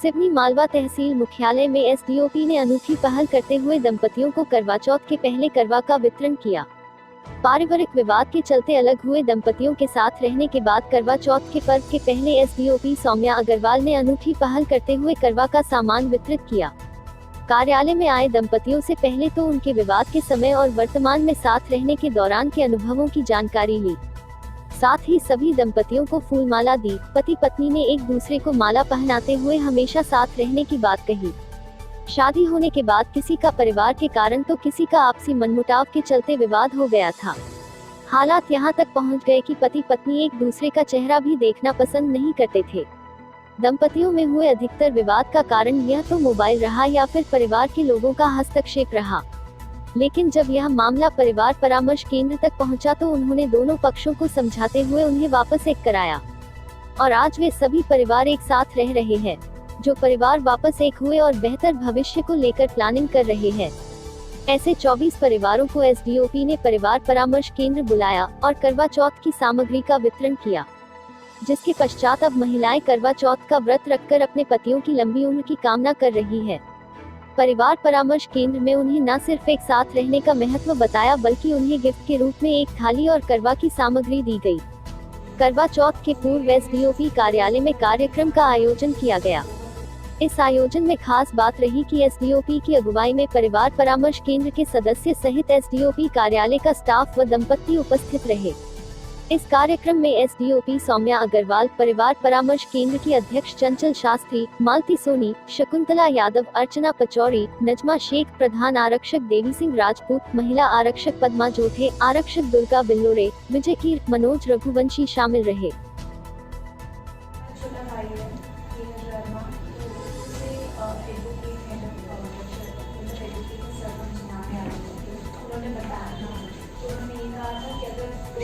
सिवनी मालवा तहसील मुख्यालय में एसडीओपी ने अनूठी पहल करते हुए दंपतियों को करवा चौथ के पहले करवा का वितरण किया। पारिवारिक विवाद के चलते अलग हुए दंपतियों के साथ रहने के बाद करवा चौथ के पर्व के पहले एसडीओपी सौम्या अग्रवाल ने अनूठी पहल करते हुए करवा का सामान वितरित किया। कार्यालय में आए दंपतियों से पहले तो उनके विवाद के समय और वर्तमान में साथ रहने के दौरान के अनुभवों की जानकारी ली। साथ ही सभी दंपतियों को फूल माला दी। पति पत्नी ने एक दूसरे को माला पहनाते हुए हमेशा साथ रहने की बात कही। शादी होने के बाद किसी का परिवार के कारण तो किसी का आपसी मनमुटाव के चलते विवाद हो गया था। हालात यहाँ तक पहुँच गए कि पति पत्नी एक दूसरे का चेहरा भी देखना पसंद नहीं करते थे। दंपतियों में हुए अधिकतर विवाद का कारण यह तो मोबाइल रहा या फिर परिवार के लोगों का हस्तक्षेप रहा। लेकिन जब यह मामला परिवार परामर्श केंद्र तक पहुंचा तो उन्होंने दोनों पक्षों को समझाते हुए उन्हें वापस एक कराया और आज वे सभी परिवार एक साथ रह रहे हैं। जो परिवार वापस एक हुए और बेहतर भविष्य को लेकर प्लानिंग कर रहे हैं। ऐसे 24 परिवारों को एसडीओपी ने परिवार परामर्श केंद्र बुलाया और करवा चौथ की सामग्री का वितरण किया, जिसके पश्चात अब महिलाएं करवा चौथ का व्रत रखकर अपने पतियों की लंबी उम्र की कामना कर रही है। परिवार परामर्श केंद्र में उन्हें न सिर्फ एक साथ रहने का महत्व बताया बल्कि उन्हें गिफ्ट के रूप में एक थाली और करवा की सामग्री दी गई। करवा चौथ के पूर्व एसडीओपी कार्यालय में कार्यक्रम का आयोजन किया गया। इस आयोजन में खास बात रही कि एसडीओपी की अगुवाई में परिवार परामर्श केंद्र के सदस्य सहित एसडीओपी कार्यालय का स्टाफ व दंपति उपस्थित रहे। इस कार्यक्रम में एसडीओपी सौम्या अग्रवाल, परिवार परामर्श केंद्र की अध्यक्ष चंचल शास्त्री, मालती सोनी, शकुंतला यादव, अर्चना पचौरी, नजमा शेख, प्रधान आरक्षक देवी सिंह राजपूत, महिला आरक्षक पद्मा जोठे, आरक्षक दुर्गा बिल्लोरे, विजय कीर, मनोज रघुवंशी शामिल रहे।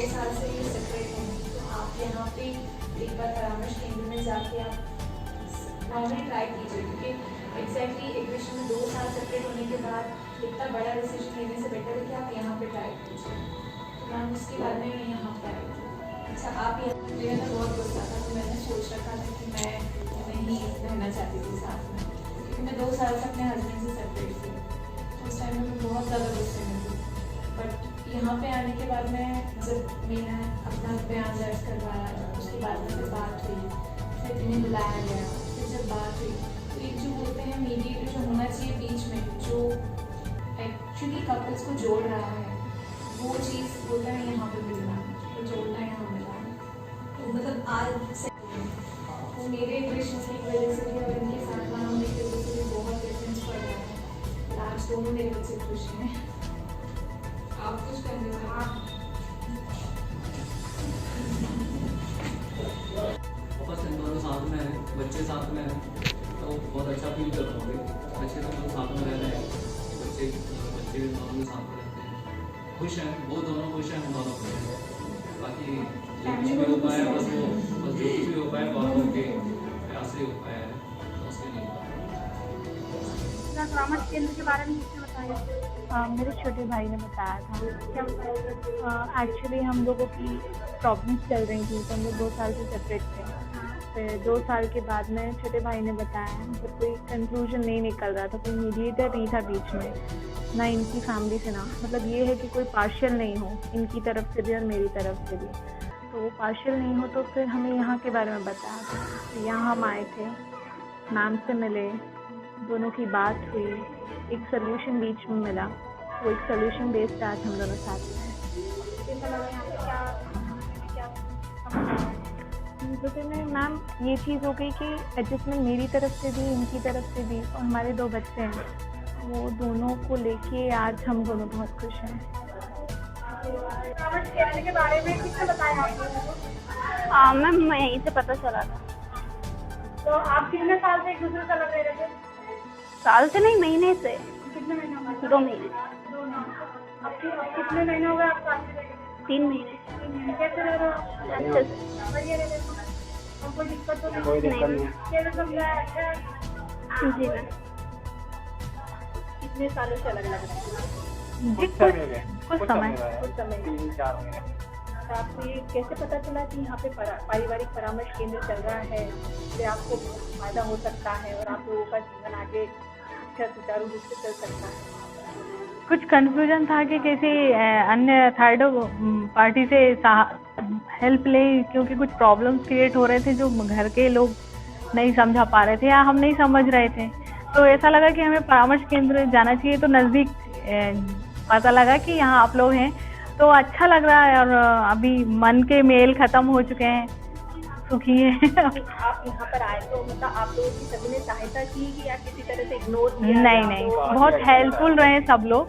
साल से ये सेपरेट हैं तो आप यहाँ पे एक बार परामर्श केंद्र में जाके आप नॉर्मली ट्राई कीजिए, क्योंकि एग्जैक्टली एक विषय में 2 साल सेपरेट होने के बाद इतना बड़ा डिसीजन लेने से बेटर है कि आप यहाँ पे ट्राई कीजिए। तो मैम उसके बाद में मैं यहाँ पर आई थी। अच्छा, आप यहाँ मेरा ना बहुत गुस्सा था, तो मैंने सोच रखा था कि मैं नहीं रहना चाहती थी साथ में, क्योंकि मैं 2 साल से अपने हस्बैंड से सेपरेट थी। उस टाइम में मैं बहुत ज़्यादा गुस्से में थी। बट यहाँ पे आने के बाद मैं जब मैंने अपना बयान दर्ज करवाया, उसके बाद में फिर बात हुई, फिर इन्हें बुलाया गया, फिर जब बात हुई तो एक जो बोलते हैं मीडिएटर जो होना चाहिए बीच में, जो एक्चुअली कपल्स को जोड़ रहा है, वो चीज़ बोलता है यहाँ पे मिलना, तो जोड़ना यहाँ मिला। तो मतलब आज से वो मेरे इम्प्रेशन की वजह से भी और इनके साथ वहाँ होने की वजह से भी बहुत डिफरेंस पड़ रहा है। आज दोनों मेरे बच्चे खुश हैं। आप कुछ करने में वापस इन दोनों साथ में हैं, बच्चे साथ में हैं, तो बहुत अच्छा फील कर रहा हूँ। बच्चे तो दोनों साथ में रह रहे हैं, बच्चे भी दोनों के साथ में रहते हैं, खुश हैं, वो दोनों खुश हैं, हम दोनों खुश हैं। बाकी जो कुछ भी हो पाया बस जो कुछ भी हो पाया बात होके प्यार से हो पाया है, उसके नहीं हो पाया। परामर्श केंद्र के बारे में किसने बताया? मेरे छोटे भाई ने बताया था। क्या बताया? एक्चुअली हम लोगों की प्रॉब्लम्स चल रही थी, तो हम लोग 2 साल से सेपरेट थे। फिर 2 साल के बाद में छोटे भाई ने बताया, जब कोई कंक्लूजन नहीं निकल रहा था, कोई मीडिएटर नहीं था बीच में, ना इनकी फैमिली से, ना मतलब ये है कि कोई पार्शियल नहीं हो इनकी तरफ से भी और मेरी तरफ से भी, तो वो पार्शियल नहीं हो। तो फिर हमें यहाँ के बारे में बताया था। तो यहाँ हम आए थे, मैम से मिले, दोनों की बात हुई, एक सोल्यूशन बीच में मिला, वो एक सोल्यूशन बेस्ड आज हम दोनों साथ में हैं। तो मैम ये चीज़ हो गई कि एडजस्टमेंट मेरी तरफ से भी, इनकी तरफ से भी, और हमारे 2 बच्चे हैं, वो दोनों को लेके आज हम दोनों बहुत खुश हैं। के बारे में किसने बताया आपको? मैम मैं यहीं से पता चला था। तो आप कितने साल से एक दूसरे से अलग रह रहे थे? साल से नहीं, महीने से। कितने महीने हो गए? 2 महीने। 2 महीने। अब कितने महीने हो गए आप साथ में? 3 महीने। 3 महीने। कैसे रह रहे हो आप? अच्छे से। बढ़िया रह रहे हो? और कोई दिक्कत तो नहीं? कोई दिक्कत नहीं। कैसे समझा है? अच्छा। जी मैम। कितने सालों से अलग लग रहे हैं? कुछ समय। 3-4 महीने। तो आपको ये कैसे पता चला कि यहाँ पे पारिवारिक परामर्श केंद्र चल रहा है, इससे आपको बहुत फायदा हो सकता है और आप लोगों का जीवन आगे अच्छा सुचारू रूप से चल सकता है? कुछ कंफ्यूजन था कि किसी अन्य थर्ड पार्टी से हेल्प ले, क्योंकि कुछ प्रॉब्लम्स क्रिएट हो रहे थे जो घर के लोग नहीं समझा पा रहे थे या हम नहीं समझ रहे थे। तो ऐसा लगा कि हमें परामर्श केंद्र जाना चाहिए। तो नज़दीक पता लगा कि यहाँ आप लोग हैं, तो अच्छा लग रहा है और अभी मन के मेल खत्म हो चुके हैं, सुखी है। आप यहाँ पर आए तो मतलब आप लोगों की सभी ने सहायता की कि या किसी तरह से इग्नोर किया? नहीं, बहुत हेल्पफुल रहे सब लोग,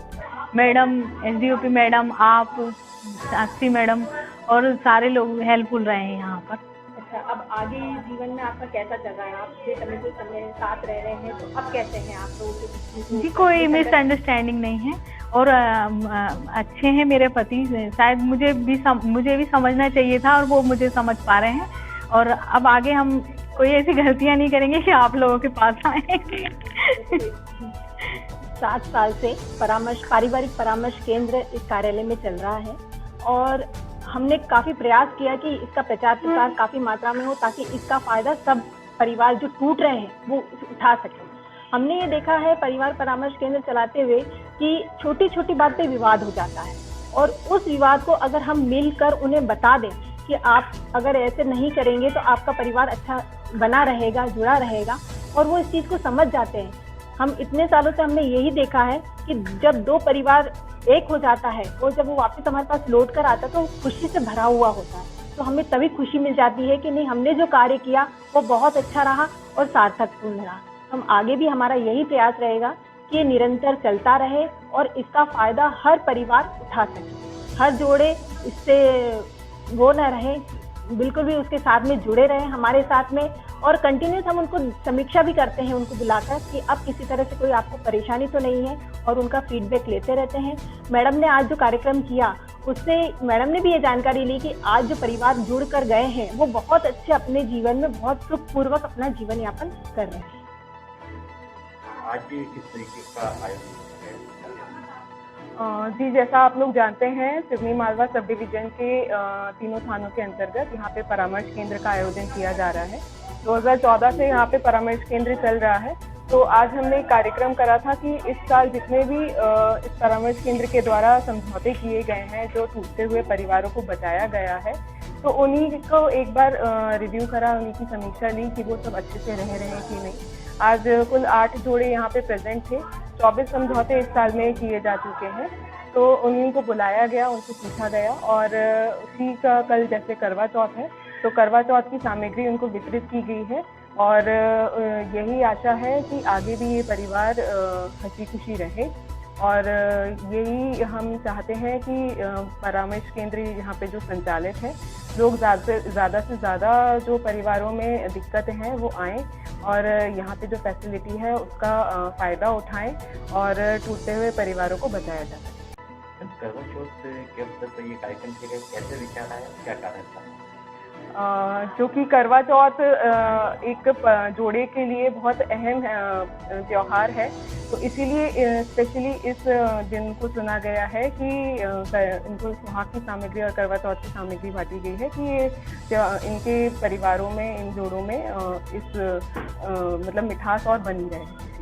मैडम, एसडीओपी मैडम, आप, साक्षी मैडम और सारे लोग हेल्पफुल रहे हैं यहाँ पर। अच्छा, अब आगे जीवन में आपका कैसा चल रहा है? आप छह समय से समय साथ रह रहे हैं, तो अब कैसे हैं आप लोगों के? जी, कोई मिसअंडरस्टैंडिंग नहीं है और अच्छे हैं मेरे पति। शायद मुझे भी समझना चाहिए था और वो मुझे समझ पा रहे हैं। और अब आगे हम कोई ऐसी गलतियां नहीं करेंगे कि आप लोगों के पास आएंगे। 7 साल से पारिवारिक परामर्श केंद्र इस कार्यालय में चल रहा है और हमने काफ़ी प्रयास किया कि इसका प्रचार प्रसार काफ़ी मात्रा में हो ताकि इसका फ़ायदा सब परिवार जो टूट रहे हैं वो उठा सकें। हमने ये देखा है परिवार परामर्श केंद्र चलाते हुए कि छोटी छोटी बात पे विवाद हो जाता है और उस विवाद को अगर हम मिलकर उन्हें बता दें कि आप अगर ऐसे नहीं करेंगे तो आपका परिवार अच्छा बना रहेगा, जुड़ा रहेगा, और वो इस चीज़ को समझ जाते हैं। हम इतने सालों से हमने यही देखा है कि जब 2 परिवार एक हो जाता है और जब वो वापस हमारे पास लौट कर आता है तो खुशी से भरा हुआ होता है। तो हमें तभी खुशी मिल जाती है कि नहीं, हमने जो कार्य किया वो बहुत अच्छा रहा और सार्थकपूर्ण रहा। हम आगे भी हमारा यही प्रयास रहेगा कि ये निरंतर चलता रहे और इसका फायदा हर परिवार उठा सके, हर जोड़े इससे वो न रहे, बिल्कुल भी उसके साथ में जुड़े रहे हमारे साथ में। और कंटिन्यूस हम उनको समीक्षा भी करते हैं उनको बुलाकर कि अब किसी तरह से कोई आपको परेशानी तो नहीं है, और उनका फीडबैक लेते रहते हैं। मैडम ने आज जो कार्यक्रम किया उससे मैडम ने भी ये जानकारी ली कि आज जो परिवार जुड़ कर गए हैं वो बहुत अच्छे अपने जीवन में बहुत सुखपूर्वक अपना जीवन यापन कर रहे हैं। आज भी किस तरीके का आयोजन है? जी, जैसा आप लोग जानते हैं, सिवनी मालवा सब डिवीजन के तीनों थानों के अंतर्गत यहाँ पे परामर्श केंद्र का आयोजन किया जा रहा है। 2014 से यहाँ पे परामर्श केंद्र चल रहा है। तो आज हमने एक कार्यक्रम करा था कि इस साल जितने भी इस परामर्श केंद्र के द्वारा समझौते किए गए हैं, जो टूटते हुए परिवारों को बचाया गया है, तो उन्हीं को एक बार रिव्यू करा, उन्हीं की समीक्षा ली कि वो सब अच्छे से रह रहे हैं कि नहीं। आज कुल 8 जोड़े यहाँ पे प्रेजेंट थे। 24 समझौते इस साल में किए जा चुके हैं, तो उन्हीं को बुलाया गया, उनको पूछा गया और उसी का कल जैसे करवा चौथ है तो करवा चौथ की सामग्री उनको वितरित की गई है। और यही आशा है कि आगे भी ये परिवार हंसी खुशी रहे। और यही हम चाहते हैं कि परामर्श केंद्र यहाँ पे जो संचालित है, लोग ज़्यादा से ज़्यादा जो परिवारों में दिक्कतें हैं वो आएँ और यहाँ पे जो फैसिलिटी है उसका फ़ायदा उठाएं और टूटते हुए परिवारों को बचाया जा सके। करवा चौथ के अवसर पर ये कार्यक्रम के लिए कैसे विचार आया, क्या कारण था? जो कि करवा चौथ एक जोड़े के लिए बहुत अहम त्योहार है, तो इसीलिए स्पेशली इस दिन को चुना गया है कि इनको सुहाग की सामग्री और करवा चौथ की सामग्री बांटी गई है कि इनके परिवारों में, इन जोड़ों में इस मतलब मिठास और बनी रहे।